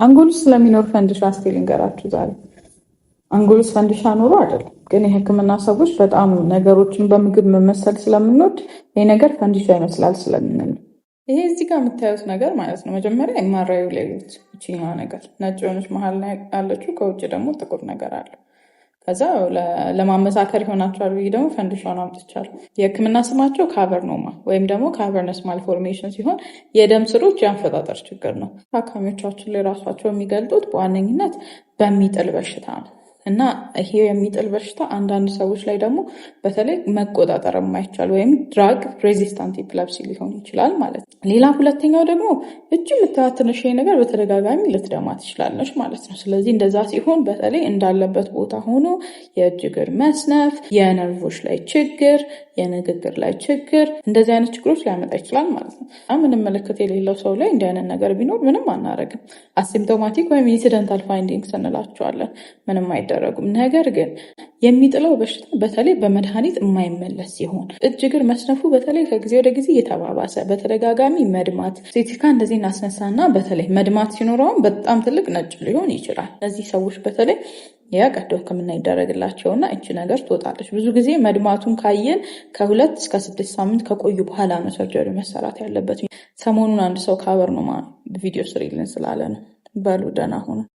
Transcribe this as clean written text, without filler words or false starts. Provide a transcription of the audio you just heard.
አንጎል ውስጥ ስለሚኖር ፈንድሻ እስቲ ልንገራችሁ ዛሬ። አንጎል ውስጥ ፈንድሻ ኖሮ አይደለም፣ ግን የሕክምና ሰዎች በጣም ነገሮችን በምግብ መመሰል ስለምንወድ ይህ ነገር ፈንድሻ ይመስላል ስለምንል ይሄ እዚህ ጋር የምታዩት ነገር ማለት ነው። መጀመሪያ የማራዩ ሌሉት እችኛዋ ነገር ነጭ የሆነች መሀል ላይ አለችው፣ ከውጭ ደግሞ ጥቁር ነገር አለ። ከዛ ለማመሳከር ይሆናቸዋል ብዬ ደግሞ ፈንድሻውን አምጥቻለሁ። የህክምና ስማቸው ካቨርኖማ ወይም ደግሞ ካቨርነስ ማልፎርሜሽን ሲሆን የደም ስሮች የአፈጣጠር ችግር ነው። ታካሚዎቻችን ላይ ራሳቸው የሚገልጡት በዋነኝነት በሚጥል በሽታ ነው እና ይሄ የሚጥል በሽታ አንዳንድ ሰዎች ላይ ደግሞ በተለይ መቆጣጠር የማይቻል ወይም ድራግ ሬዚስታንት ኤፒለፕሲ ሊሆን ይችላል ማለት ነው። ሌላ ሁለተኛው ደግሞ እጅ የምታዩት ትንሽ ነገር በተደጋጋሚ ልትደማ ትችላለች ማለት ነው። ስለዚህ እንደዛ ሲሆን በተለይ እንዳለበት ቦታ ሆኖ የእጅ እግር መስነፍ፣ የነርቮች ላይ ችግር፣ የንግግር ላይ ችግር፣ እንደዚህ አይነት ችግሮች ሊያመጣ ይችላል ማለት ነው። ምንም ምልክት የሌለው ሰው ላይ እንዲህ አይነት ነገር ቢኖር ምንም አናደርግም። አሲምፕቶማቲክ ወይም ኢንሲደንታል ፋይንዲንግስ እንላቸዋለን። ምንም አይደረጉም። ነገር ግን የሚጥለው በሽታ በተለይ በመድኃኒት የማይመለስ ሲሆን እጅ እግር መስነፉ በተለይ ከጊዜ ወደ ጊዜ እየተባባሰ በተደጋጋሚ መድማት፣ ሴቲካ እንደዚህ እናስነሳና በተለይ መድማት ሲኖረውም በጣም ትልቅ ነጭ ሊሆን ይችላል። እነዚህ ሰዎች በተለይ ቀዶ ሕክምና ይደረግላቸውና እቺ ነገር ትወጣለች። ብዙ ጊዜ መድማቱን ካየን ከ2 እስከ 6 ሳምንት ከቆዩ በኋላ ነው ሰርጀሪ መሰራት ያለበት። ሰሞኑን አንድ ሰው ካቨርኖማ ቪዲዮ ስሪልን ስላለ ነው። በሉ ደህና ሁኑ።